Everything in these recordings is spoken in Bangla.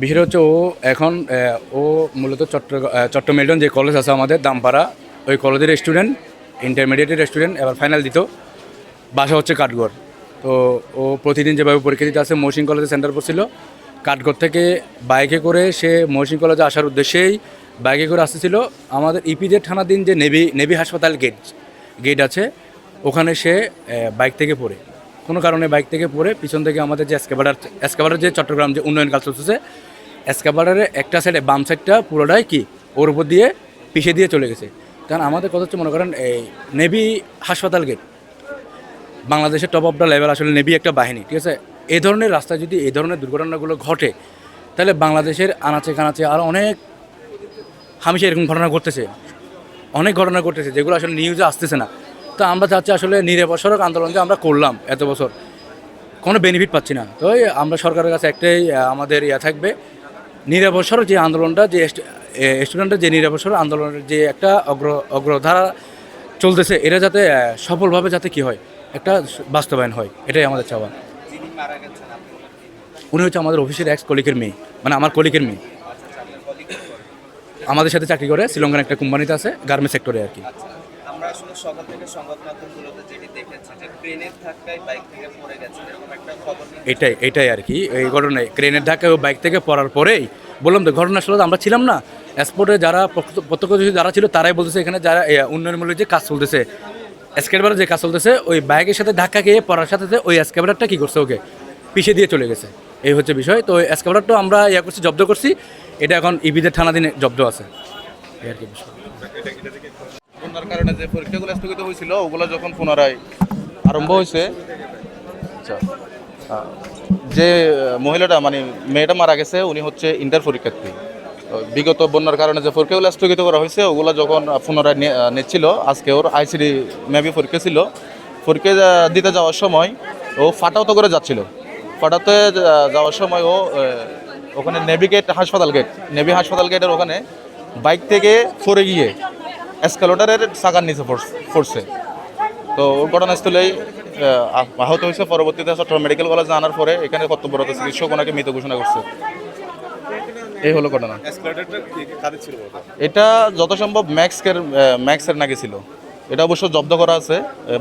বিষয়টা হচ্ছে ও এখন ও মূলত চট্টগ্রাম যে কলেজ আছে আমাদের দামপাড়া, ওই কলেজের স্টুডেন্ট, ইন্টারমিডিয়েটের স্টুডেন্ট, এবার ফাইনাল দিত। বাসা হচ্ছে কাঠগড়। তো ও প্রতিদিন যেভাবে পরীক্ষা দিতে আসে, মহসিন কলেজে সেন্টার পড়ছিল, কাঠগড় থেকে বাইকে করে সে মহসিন কলেজে আসার উদ্দেশ্যেই বাইকে করে আসতেছিল। আমাদের ইপিজেড থানাধীন যে নেভি হাসপাতাল গেট আছে, ওখানে সে বাইক থেকে পড়ে, কোনো কারণে বাইক থেকে পড়ে পিছন থেকে আমাদের যে এসকাভার যে চট্টগ্রাম যে উন্নয়ন কাজ চলতেছে, এসকাভারের একটা সাইডে বাম সাইডটা পুরোটাই কি ওর উপর দিয়ে পিছিয়ে দিয়ে চলে গেছে। কারণ আমাদের কথা হচ্ছে, মনে করেন এই নেভি হাসপাতাল গেট বাংলাদেশের টপ অফ দ্য লেভেল, আসলে নেভি একটা বাহিনী, ঠিক আছে। এই ধরনের রাস্তায় যদি এই ধরনের দুর্ঘটনাগুলো ঘটে, তাহলে বাংলাদেশের আনাচে কানাচে আরও অনেক হামেশা এরকম ঘটনা ঘটতেছে, অনেক ঘটনা ঘটতেছে, যেগুলো আসলে নিউজে আসতেছে না। তো আমরা চাচ্ছি আসলে নিরাপদ সড়ক আন্দোলন যে আমরা করলাম এত বছর, কোনো বেনিফিট পাচ্ছি না। তো আমরা সরকারের কাছে একটাই আমাদের থাকবে, নিরাপদ সড়ক যে আন্দোলনটা, যে স্টুডেন্টের যে নিরাপদ সড়ক আন্দোলনের যে একটা অগ্রধারা চলতেছে, এটা যাতে সফলভাবে যাতে কি হয়, একটা বাস্তবায়ন হয়, এটাই আমাদের চাওয়া। উনি হচ্ছে আমাদের অফিসের এক্স কলিগের মেয়ে, মানে আমার কলিগের মেয়ে, আমাদের সাথে চাকরি করে শ্রীলঙ্কার একটা কোম্পানিতে আছে, গার্মেন্টস সেক্টরে আর কি। আমরা আসলে সকাল থেকে সংবাদ মাধ্যমগুলোতে যেটি দেখেছি যে ট্রেনের ধাক্কায় বাইক থেকে পড়ে গেছে, এরকম একটা খবর। এটাই আর কি এই ঘটনায়, ক্রেনের ধাক্কায় ও বাইক থেকে পড়ার পরেই বললাম তো, ঘটনা আসলে আমরা ছিলাম না, স্পটে যারা প্রত্যক্ষদর্শী যারা ছিল তারাই বলতেছে এখানে যারা উন্নয়নমূলক যে কাজ চলতেছে, স্কেটবারের যে কাজ চলতেছে, ওই বাইকের সাথে ধাক্কা খেয়ে পড়ার সাথে সাথে ওই স্কেটবারটা কী করছে, ওকে পিছিয়ে দিয়ে চলে গেছে। এই হচ্ছে বিষয়। তো স্কেটবারটাও আমরা করছি, জব্দ করছি, এটা এখন ইপিজেড থানাধীনে জব্দ আছে, এই আর কি বিষয়। বন্যার কারণে যে পরীক্ষাগুলো স্থগিত হয়েছিল, ওগুলো যখন পুনরায় আরম্ভ হয়েছে, আচ্ছা, যে মহিলাটা মানে মেয়েটা মারা গেছে, উনি হচ্ছে ইন্টার পরীক্ষার্থী। বিগত বন্যার কারণে যে পরীক্ষাগুলো স্থগিত করা হয়েছে, ওগুলো যখন পুনরায় নিচ্ছিল, আজকে ওর আইসিডি মেবি পরীক্ষা ছিল, পরীক্ষা দিতে যাওয়ার সময় ও ফাটাওতো করে যাচ্ছিল। ফাটাতে যাওয়ার সময় ও ওখানে নেভি হাসপাতাল গেটের ওখানে বাইক থেকে পড়ে গিয়ে এসকালেটরের চাকার নিচে পড়ছে। তো ওর ঘটনাস্থলেই আহত হয়েছে। পরবর্তীতে চট্টগ্রাম মেডিকেল কলেজে আনার পরে এখানে কর্তব্যরত চিকিৎসক ওনাকে মৃত ঘোষণা করছে। এই হলো ঘটনা। এটা যত সম্ভব ম্যাক্সের নাকি ছিল। এটা অবশ্য জব্দ করা আছে,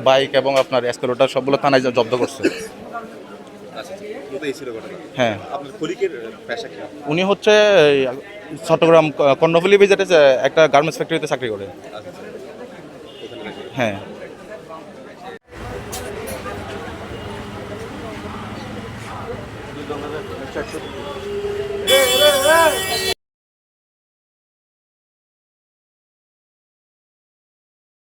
বাইক এবং আপনার এসকালেটর সবগুলো থানায় জব্দ করছে। হ্যাঁ, উনি হচ্ছে চট্টগ্রাম কর্ণফুলী ভিজিটে একটা গার্মেন্টস ফ্যাক্টরিতে চাকরি করে। হ্যাঁ।